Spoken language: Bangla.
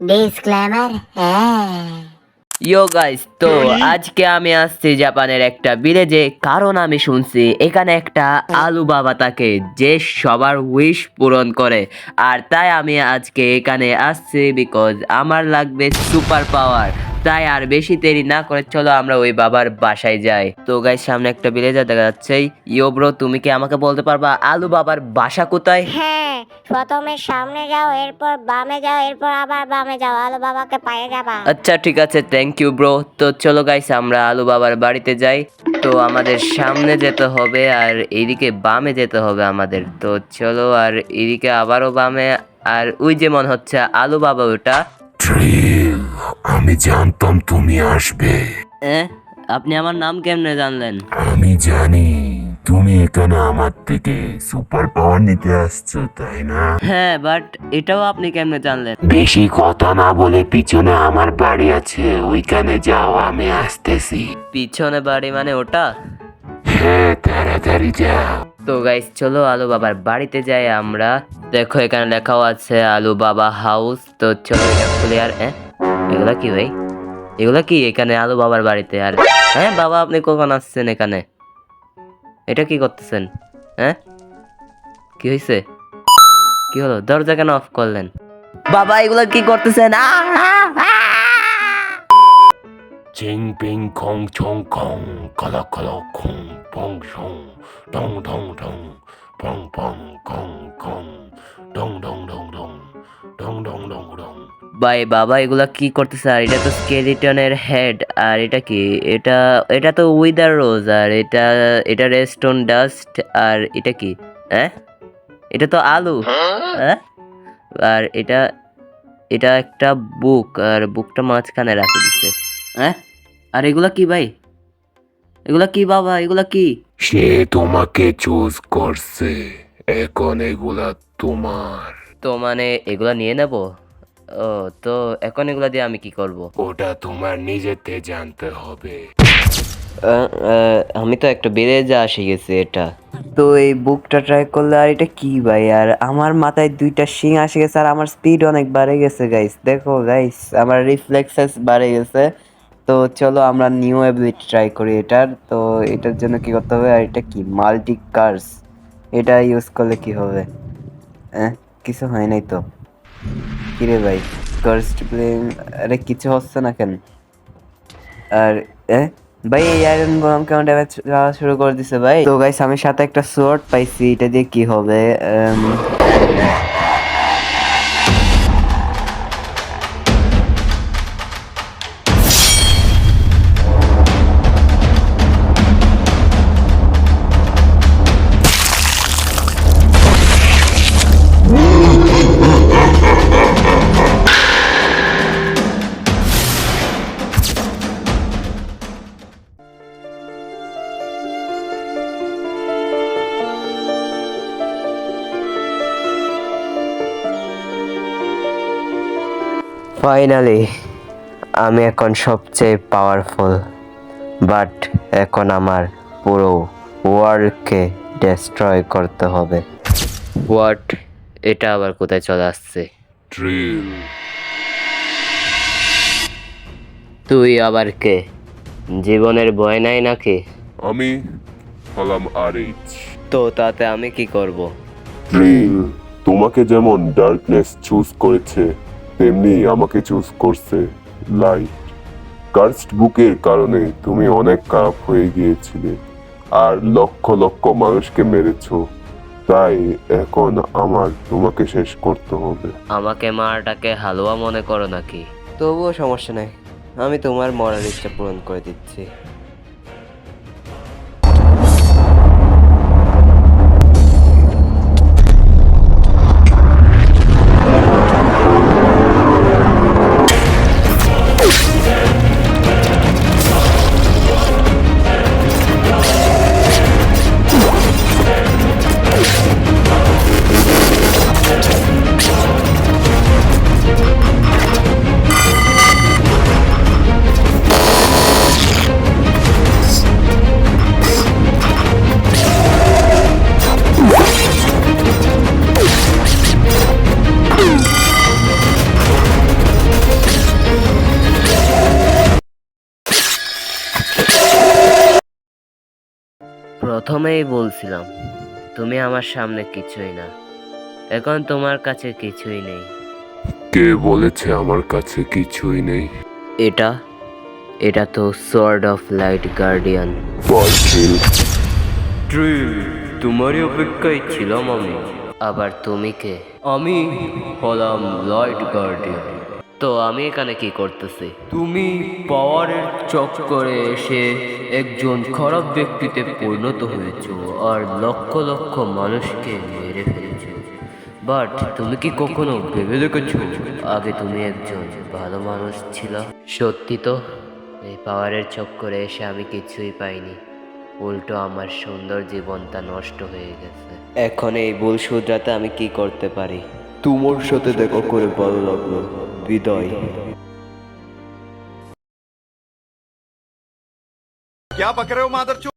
ডিসক্লেমার। হ্যাঁ, ইয়ো গাইস, তো আজকে আমি আসছি জাপানের একটা ভিলেজে, কারণ আমি শুনছি এখানে একটা আলু বাবা থাকে যে সবার উইশ পূরণ করে। আর তাই আমি আজকে এখানে আসছি বিকজ আমার লাগবে সুপার পাওয়ার। তাই আর বেশি দেরি না করে চলো আমরা ওই বাবার বাসায় যাই। তো গাইস, সামনে একটা ভিলেজার দেখা যাচ্ছে। ইয়ো ব্রো, তুমি কি আমাকে বলতে পারবা আলু বাবার বাসা কোথায়? হ্যাঁ, প্রথমে সামনে যাও, এরপর বামে যাও, এরপর আবার বামে যাও, আলু বাবাকে পেয়ে যাবা। আচ্ছা ঠিক আছে, থ্যাংক ইউ ব্রো। তো চলো গাইস, আমরা আলু বাবার বাড়িতে যাই। তো আমাদের সামনে যেতে হবে আর এইদিকে বামে যেতে হবে আমাদের। তো চলো, আর এইদিকে আবারও বামে। আর ওই যে মনে হচ্ছে আলু বাবা ওটা। ট্রিল, আমি জানতাম তুমি আসবে। আপনি আমার নাম কেমনে জানলেন? আমি জানি তুমি এখানে আমার থেকে সুপার পাওয়ার নিতে আসছো, তাই না? হ্যাঁ, বাট এটাও আপনি কেমনে জানলেন? বেশি কথা না বলে পিছনে আমার বাড়ি আছে, ওইখানে যাও, আমি আসতেছি। পিছনে বাড়ি মানে ওটা? হ্যাঁ, তাড়াতাড়ি যাও। তো গাইস চলো আলু বাবার বাড়িতে যাই আমরা। দেখো এখানে লেখাও আছে আলু বাবা হাউস। তো চলো এটা খুলে। আর এগুলা কি ভাই? এগুলা কি এখানে আলু বাবার বাড়িতে? আর হ্যাঁ বাবা, আপনি কখন আসছেন এখানে? এটা কি করতেছেন? হ্যাঁ, কি হয়েছে? কি হলো? দরজা কেন অফ করলেন? বাবা এগুলা কি করতেছেন? চিং পিং খং ছং খং কলা কলা খং পং সং ডং ডং ডং পং পং খং খং ডং ডং ডং ডং ডং ডং ডং ডং। ভাই বাবা এগুলা কি করতেছে? আর এটা তো স্কেলিটনের হেড। আর এটা কি? এটা এটা তো উইদার রোজ। আর এটা এটা রেস্টোন ডাস্ট। আর এটা কি? হ্যাঁ, এটা তো আলু। হ্যাঁ, আর এটা এটা একটা বুক। আর বুকটা মাঝখানে রাখে দিছে। হ্যাঁ, আর এগুলা কি ভাই? এগুলা কি বাবা? এগুলা কি? সে তোমাকে চুজ করছে, এখন এগুলা তোমার। তো মানে এগুলা নিয়ে নেব? ও, তো এখন এগুলা দিয়ে আমি কি করব? ওটা তোমার নিজেতে জানতে হবে। আমি তো একটা বেড়ে আসে গেছে এটা। তো এই বুকটা ট্রাই করলে। আর এটা কি ভাই? আর আমার মাথায় দুইটা শিং আসে গেছে। আর আমার স্পিড অনেক বেড়ে গেছে গাইস। দেখো গাইস, আমার রিফ্লেক্সেস বেড়ে গেছে। তো চলো আমরা নিউ অ্যাবিলিটি ট্রাই করি এটার। তো এটার জন্য কি করতে হবে? আর এটা কি? Multi curse. এটা ইউজ করলে কি হবে? কিছু হয় নাই তো। কিরে ভাই, কার্সড প্লেন। আরে কিছু হচ্ছে না কেন? আর ভাই এই আয়রন গোলাম কেমন ড্যামেজ দেওয়া শুরু করে দিছে ভাই। তো গাইস, আমি সাথে একটা সোয়ার্ড পাইছি। এটা দিয়ে কি হবে? ফাইনালি আমি এখন সবচেয়ে পাওয়ারফুল। বাট এখন আমার পুরো ওয়ার্ল্ডকে ডেস্ট্রয় করতে হবে। হোয়াট? এটা আবার কোথায় চলে আসছে? ট্রিল, তুই আবার কে? জীবনের ভয় নাই নাকি? আমি হলাম আরিচ। তো তাতে আমি কি করব? ট্রিল, তোমাকে যেমন ডার্কনেস চুজ করেছে, তেমনি আমাকে চুজ করছে লাইট। কার্সড বুকের কারণে তুমি অনেক খারাপ হয়ে গিয়েছিলে আর লক্ষ লক্ষ মানুষকে মেরেছো। তাই এখন আমার তোমাকে শেষ করতে হবে। আমাকে মারাটাকে হালুয়া মনে করো নাকি? তবুও সমস্যা নাই, আমি তোমার মরার ইচ্ছা পূরণ করে দিচ্ছি। প্রথমেই বলছিলাম তুমি আমার সামনে কিছুই না, এখন তোমার কাছে কিছুই নেই। কে বলেছে আমার কাছে কিছুই নেই? এটা এটা তো সোয়ার্ড অফ লাইট গার্ডিয়ান। পার্থিল, তোমারই অপেক্ষায় ছিলাম আমি। আবার তুমি কে? আমি হলাম লাইট গার্ডিয়ান। তো আমি এখানে কি করতেছি? তুমি পাওয়ারের চক্করে এসে একজন খারাপ ব্যক্তিতে পরিণত হয়েছো আর লক্ষ লক্ষ মানুষকে মেরে ফেলেছো। বাট তুমি কি কখনো ভেবে দেখেছো আগে তুমি একজন ভালো মানুষ ছিল? সত্যি তো, এই পাওয়ারের চক্করে এসে আমি কিছুই পাইনি, উল্টো আমার সুন্দর জীবনটা নষ্ট হয়ে গেছে। এখন এই ভুল শুধরাতে আমি কি করতে পারি? তোমার সাথে দেখা করে ভালো লাগলো, বিদায়। क्या बक रहे हो मादर